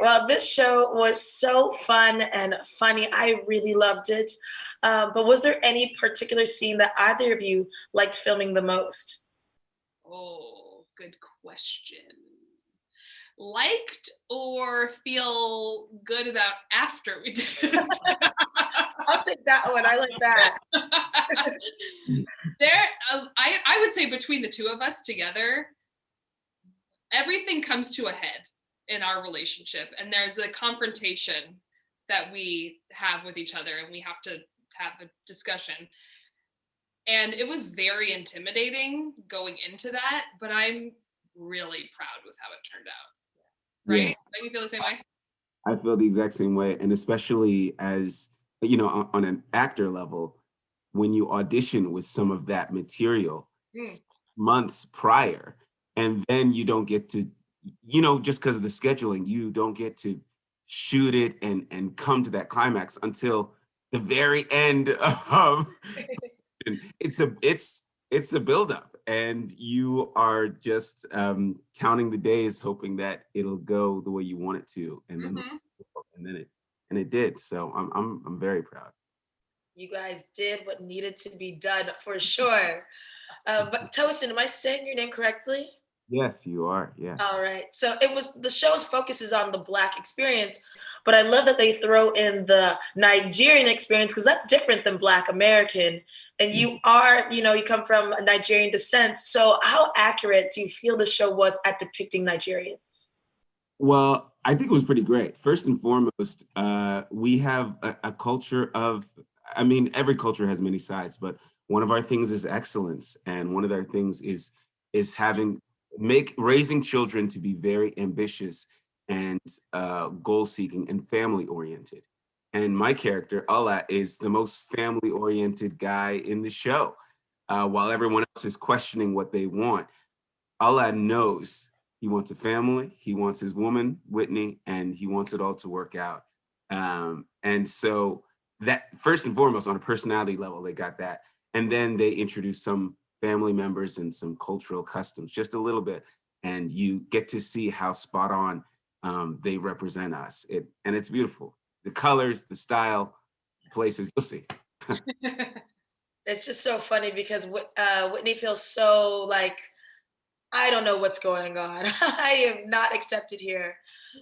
Well, this show was so fun and funny. I really loved it. But was there any particular scene that either of you liked filming the most? Oh, good question. Liked or feel good about after we did it? I'll take that one. I like that. there, I would say between the two of us together, everything comes to a head in our relationship, and there's a confrontation that we have with each other, and we have to have a discussion. And it was very intimidating going into that, but I'm really proud with how it turned out. Yeah, Right? Don't you feel the same way? I feel the exact same way. And especially as, you know, on an actor level, when you audition with some of that material Mm. months prior, and then you don't get to, you know, just because of the scheduling, you don't get to shoot it and come to that climax until the very end of and it's a buildup, and you are just counting the days, hoping that it'll go the way you want it to, Mm-hmm. and it did. So I'm very proud. You guys did what needed to be done for sure. But Tosin, am I saying your name correctly? Yes, you are. Yeah. All right. So it was the show's focus is on the Black experience, but I love that they throw in the Nigerian experience because that's different than Black American. And you are, you come from a Nigerian descent. So how accurate do you feel the show was at depicting Nigerians? Well, I think it was pretty great. First and foremost, we have a culture of, I mean, every culture has many sides, but one of our things is excellence, and one of our things is having make raising children to be very ambitious and goal seeking and family oriented. And my character, Allah, is the most family oriented guy in the show. While everyone else is questioning what they want, Allah knows he wants a family, he wants his woman, Whitney, and he wants it all to work out. And so that first and foremost, on a personality level, they got that. And then they introduced some family members and some cultural customs, just a little bit. And you get to see how spot on they represent us. And it's beautiful. The colors, the style, places, you'll see. It's just so funny because Whitney feels so like I don't know what's going on. I am not accepted here.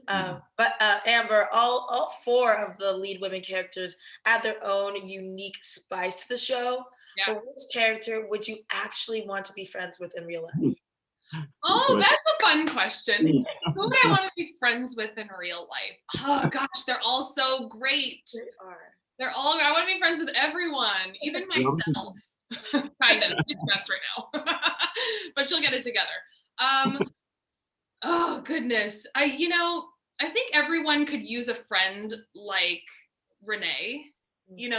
But Amber, all four of the lead women characters add their own unique spice to the show. Yeah. But which character would you actually want to be friends with in real life? Oh, that's a fun question. Who would I want to be friends with in real life? Oh gosh, they're all so great. They are. They're all. I want to be friends with everyone, even myself. Kind of. It's a mess right now, but she'll get it together. Oh goodness. I think everyone could use a friend like Renee.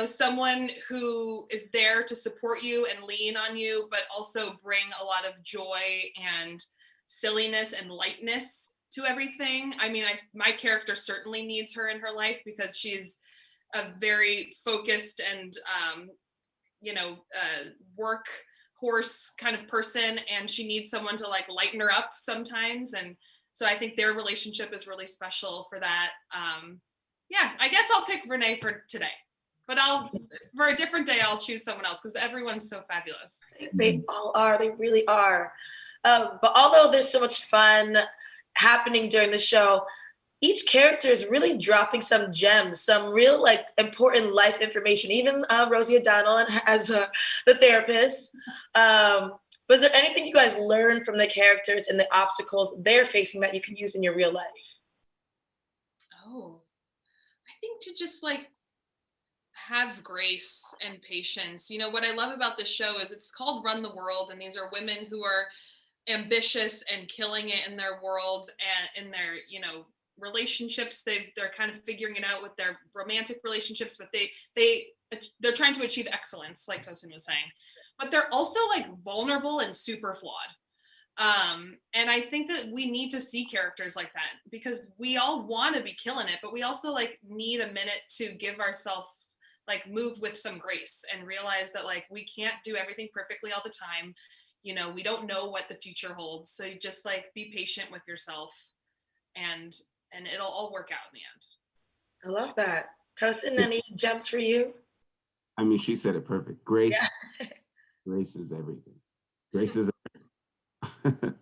Someone who is there to support you and lean on you, but also bring a lot of joy and silliness and lightness to everything. I mean, my character certainly needs her in her life because she's a very focused and work horse kind of person, and she needs someone to like lighten her up sometimes. And so I think their relationship is really special for that. Yeah, I guess I'll pick Renee for today, but for a different day I'll choose someone else because everyone's so fabulous. They all are. They really are. But although there's so much fun happening during the show, each character is really dropping some gems, some real like important life information. Even Rosie O'Donnell as the therapist. Was there anything you guys learned from the characters and the obstacles they're facing that you can use in your real life? Oh, I think to just like have grace and patience. What I love about this show is it's called Run the World, and these are women who are ambitious and killing it in their world and in their relationships. They're kind of figuring it out with their romantic relationships, but they're trying to achieve excellence, like Tosin was saying, but they're also like vulnerable and super flawed. And I think that we need to see characters like that because we all want to be killing it, but we also like need a minute to give ourselves like move with some grace and realize that like we can't do everything perfectly all the time. We don't know what the future holds, so you just like be patient with yourself and and it'll all work out in the end. I love that. Tosin, any gems for you? I mean, she said it perfect. Grace, Yeah. grace is everything. Grace is everything.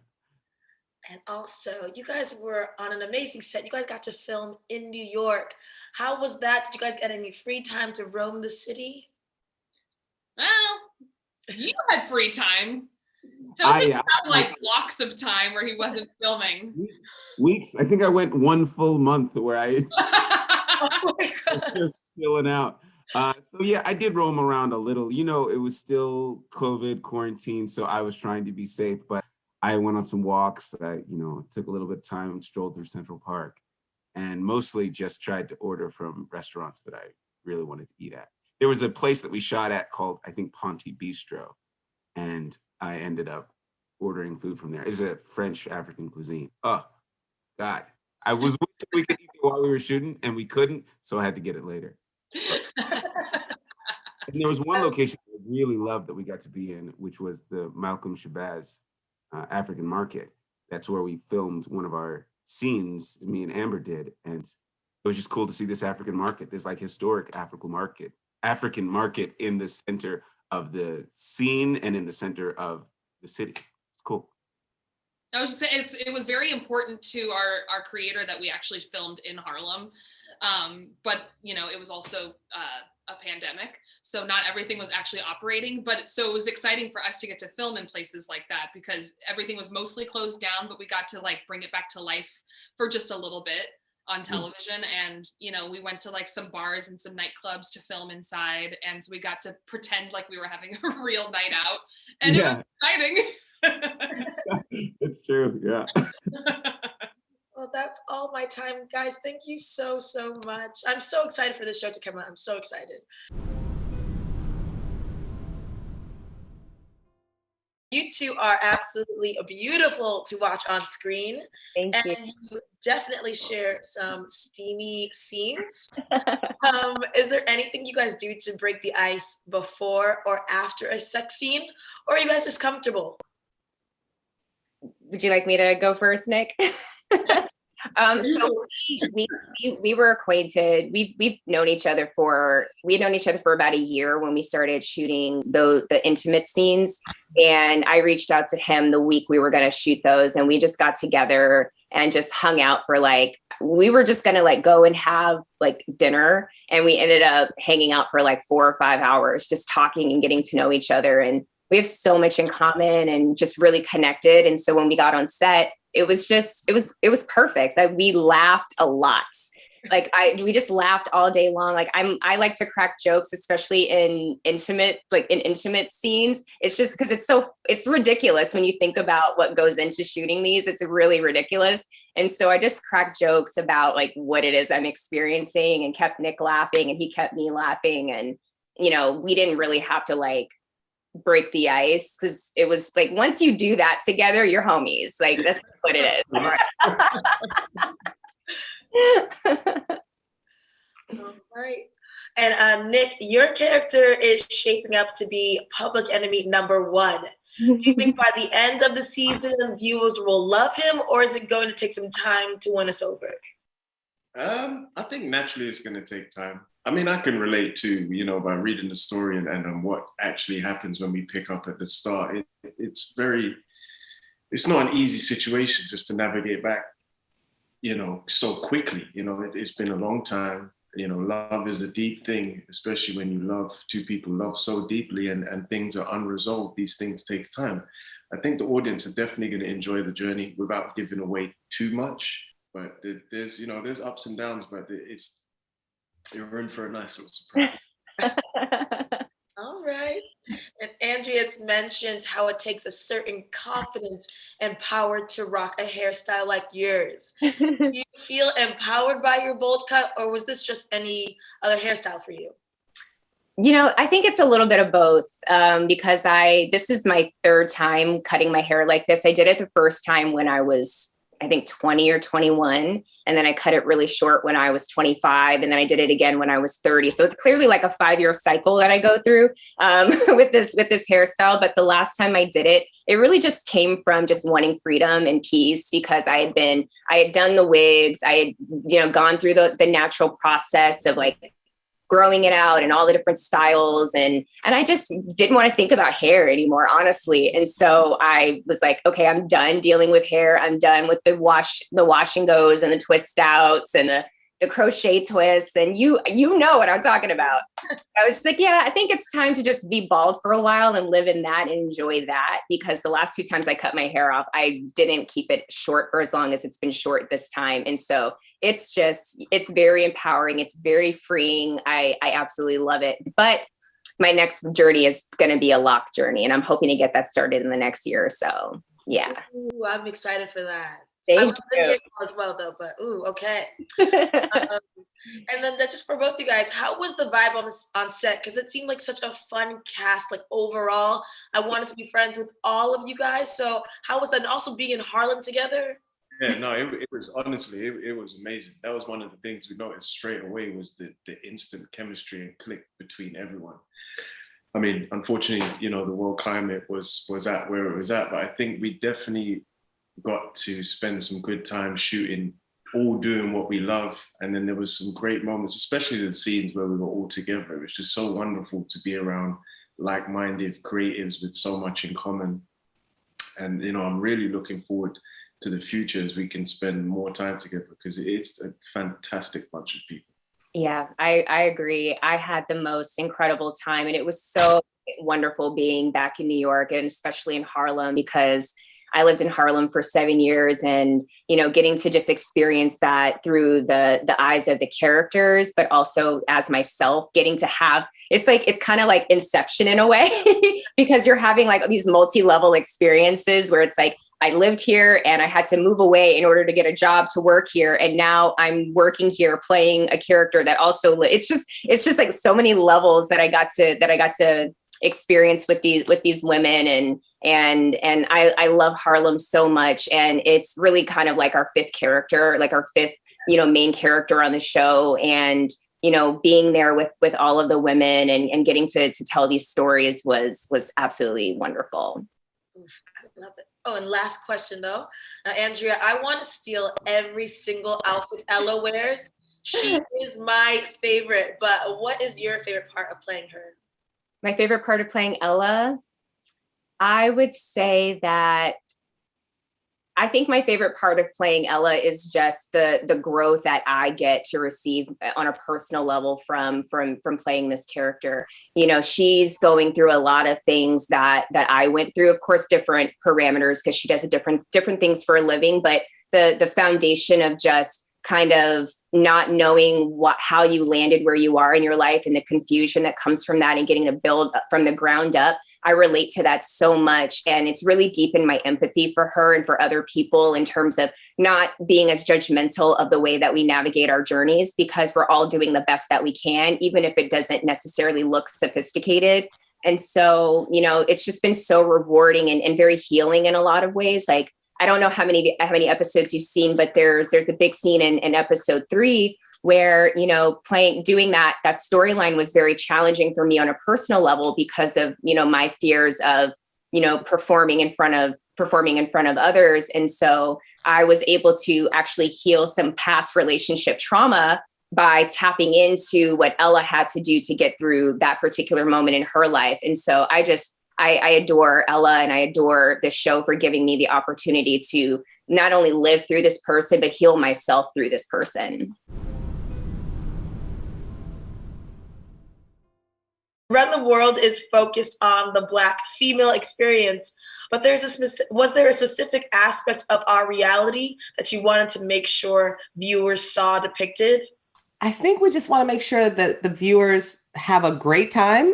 And also, you guys were on an amazing set. You guys got to film in New York. How was that? Did you guys get any free time to roam the city? Well, you had free time. Tosin had like blocks of time where he wasn't filming. Weeks. I think I went 1 full month where I Oh my God. was chilling out. So yeah, I did roam around a little. You know, it was still COVID quarantine, so I was trying to be safe, but I went on some walks. Took a little bit of time and strolled through Central Park, and mostly just tried to order from restaurants that I really wanted to eat at. There was a place that we shot at called, I think, Ponte Bistro, and I ended up ordering food from there. It was a French African cuisine. Oh, God. I was wishing we could eat it while we were shooting, and we couldn't, so I had to get it later. And there was one location I really loved that we got to be in, which was the Malcolm Shabazz African Market. That's where we filmed one of our scenes, me and Amber did, and it was just cool to see this African market, this like historic African market in the center of the scene and in the center of the city. It's cool. I was just saying, it was very important to our creator that we actually filmed in Harlem. But it was also a pandemic, so not everything was actually operating. But so it was exciting for us to get to film in places like that because everything was mostly closed down, but we got to like bring it back to life for just a little bit on television. And we went to like some bars and some nightclubs to film inside, and so we got to pretend like we were having a real night out, and it was exciting. It's true. Yeah. Well, that's all my time, guys. Thank you so, so much. I'm so excited for this show to come out. I'm so excited. You two are absolutely beautiful to watch on screen. Thank you. And you definitely share some steamy scenes. Is there anything you guys do to break the ice before or after a sex scene? Or are you guys just comfortable? Would you like me to go first, Nick? So we were acquainted. We've known each other for about a year when we started shooting the intimate scenes. And I reached out to him the week we were going to shoot those, and we just got together and just hung out for we were just going to go and have dinner, and we ended up hanging out for 4 or 5 hours, just talking and getting to know each other. And we have so much in common and just really connected. And so when we got on set, it was perfect. We laughed a lot. We just laughed all day long. I like to crack jokes, especially in intimate scenes. It's just because it's ridiculous when you think about what goes into shooting these. It's really ridiculous. And so I just cracked jokes about what it is I'm experiencing, and kept Nick laughing, and he kept me laughing. And, we didn't really have to break the ice, because it was once you do that together, you're homies. That's what it is. All right. And Nick, your character is shaping up to be public enemy number 1. Do you think by the end of the season, viewers will love him, or is it going to take some time to win us over? I think naturally it's going to take time. I mean, I can relate to, by reading the story and what actually happens when we pick up at the start. It's not an easy situation just to navigate back, so quickly. It's been a long time. Love is a deep thing, especially when you love two people, love so deeply, and things are unresolved. These things takes time. I think the audience are definitely going to enjoy the journey without giving away too much. But there's ups and downs, but you're in for a nice little surprise. All right. And Andrea's mentioned how it takes a certain confidence and power to rock a hairstyle like yours. Do you feel empowered by your bold cut, or was this just any other hairstyle for you? I think it's a little bit of both, because this is my 3rd time cutting my hair like this. I did it the first time when I was I think 20 or 21. And then I cut it really short when I was 25. And then I did it again when I was 30. So it's clearly like a 5-year cycle that I go through with this hairstyle. But the last time I did it, it really just came from just wanting freedom and peace, because I had done the wigs. I had, gone through the natural process of like growing it out and all the different styles. And I just didn't want to think about hair anymore, honestly. And so I was like, okay, I'm done dealing with hair. I'm done with the wash and goes and the twist outs and the crochet twists. And you know what I'm talking about. I was just like, yeah, I think it's time to just be bald for a while and live in that and enjoy that. Because the last 2 times I cut my hair off, I didn't keep it short for as long as it's been short this time. And so it's very empowering. It's very freeing. I absolutely love it. But my next journey is going to be a lock journey. And I'm hoping to get that started in the next year or so. Yeah. Ooh, I'm excited for that. Thank I love the you. hairstyle as well, though. But okay. And then just for both you guys, how was the vibe on set? Because it seemed like such a fun cast. Like overall, I wanted to be friends with all of you guys. So how was that? And also being in Harlem together. Yeah, no, it was honestly, it was amazing. That was one of the things we noticed straight away, was the instant chemistry and click between everyone. I mean, unfortunately, the world climate was at where it was at, but I think we definitely got to spend some good time shooting, all doing what we love. And then there was some great moments, especially the scenes where we were all together. It was just so wonderful to be around like-minded creatives with so much in common. And, I'm really looking forward to the future as we can spend more time together, because it's a fantastic bunch of people. Yeah, I agree. I had the most incredible time, and it was so wonderful being back in New York, and especially in Harlem, because I lived in Harlem for 7 years, and, getting to just experience that through the eyes of the characters, but also as myself, getting to have, it's kind of like Inception in a way, because you're having like these multi-level experiences where it's like, I lived here and I had to move away in order to get a job to work here. And now I'm working here playing a character that also, it's just like so many levels that I got to experience with these women. And I love Harlem so much. And it's really kind of like our fifth character, like our fifth, main character on the show. And, being there with all of the women and getting to tell these stories was absolutely wonderful. I love it. Oh, and last question though. Andrea, I want to steal every single outfit Ella wears. She is my favorite, but what is your favorite part of playing her? My favorite part of playing Ella, I would say that I think my favorite part of playing Ella is just the growth that I get to receive on a personal level from playing this character. She's going through a lot of things that I went through, of course, different parameters, because she does different things for a living, but the foundation of just kind of not knowing how you landed where you are in your life, and the confusion that comes from that, and getting to build from the ground up. I relate to that so much. And it's really deepened my empathy for her and for other people, in terms of not being as judgmental of the way that we navigate our journeys, because we're all doing the best that we can, even if it doesn't necessarily look sophisticated. And so, it's just been so rewarding and very healing in a lot of ways. Like, I don't know how many episodes you've seen, but there's a big scene in episode 3 where, doing that storyline was very challenging for me on a personal level, because of, my fears of, performing in front of others. And so I was able to actually heal some past relationship trauma by tapping into what Ella had to do to get through that particular moment in her life. And so I adore Ella, and I adore the show for giving me the opportunity to not only live through this person, but heal myself through this person. Run the World is focused on the Black female experience, but was there a specific aspect of our reality that you wanted to make sure viewers saw depicted? I think we just want to make sure that the viewers have a great time,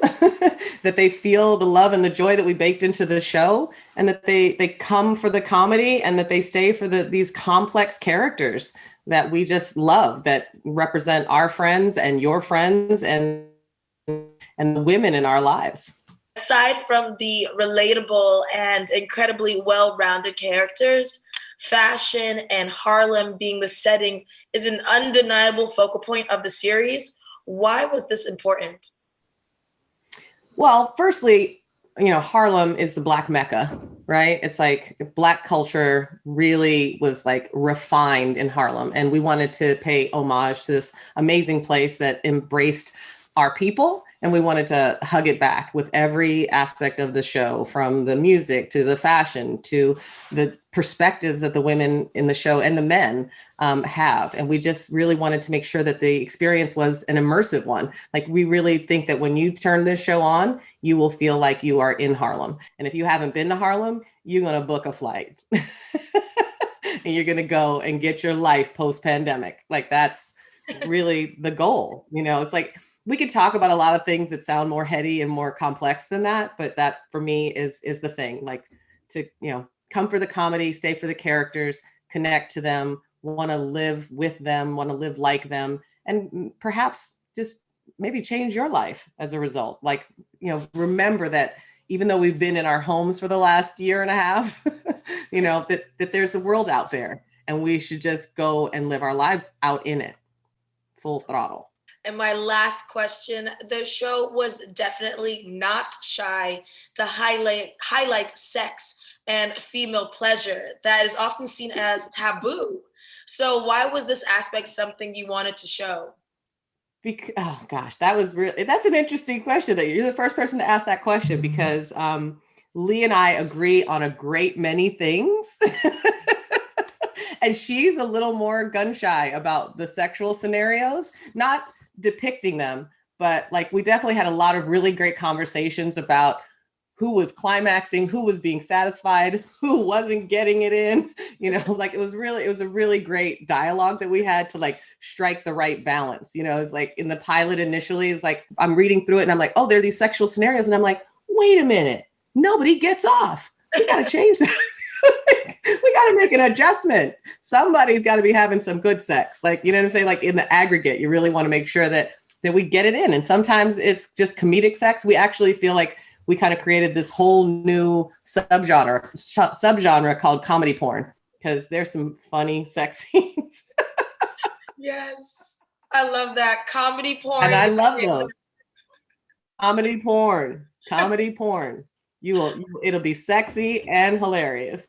that they feel the love and the joy that we baked into the show, and that they come for the comedy, and that they stay for these complex characters that we just love, that represent our friends and your friends and the women in our lives. Aside from the relatable and incredibly well-rounded characters, fashion and Harlem being the setting is an undeniable focal point of the series. Why was this important? Well, firstly, Harlem is the Black Mecca, right? It's like Black culture really was like refined in Harlem. And we wanted to pay homage to this amazing place that embraced our people. And we wanted to hug it back with every aspect of the show, from the music to the fashion to the perspectives that the women in the show and the men have. And we just really wanted to make sure that the experience was an immersive one. Like, we really think that when you turn this show on, you will feel like you are in Harlem. And if you haven't been to Harlem, you're going to book a flight and you're going to go and get your life post-pandemic. Like, that's really the goal. It's like, we could talk about a lot of things that sound more heady and more complex than that, but that for me is the thing. Like, to come for the comedy, stay for the characters, connect to them, want to live with them, want to live like them, and perhaps just maybe change your life as a result. Like, remember that even though we've been in our homes for the last year and a half, that there's a world out there, and we should just go and live our lives out in it, full throttle. And my last question, the show was definitely not shy to highlight sex and female pleasure that is often seen as taboo. So why was this aspect something you wanted to show? Oh gosh, that's an interesting question. That you're the first person to ask that question, because Lee and I agree on a great many things. And she's a little more gun shy about the sexual scenarios, not depicting them, but like, we definitely had a lot of really great conversations about who was climaxing, who was being satisfied, who wasn't getting it in. Like, it was a really great dialogue that we had to like strike the right balance. It's like, in the pilot initially, it's like, I'm reading through it and I'm like, oh, there are these sexual scenarios, and I'm like, wait a minute, nobody gets off. We got to change that. We got to make an adjustment. Somebody's got to be having some good sex. Like, what I'm saying? Like, in the aggregate, you really want to make sure that we get it in. And sometimes it's just comedic sex. We actually feel like we kind of created this whole new subgenre called comedy porn, because there's some funny sex scenes. Yes, I love that. Comedy porn. And I love those. Comedy porn. It'll be sexy and hilarious.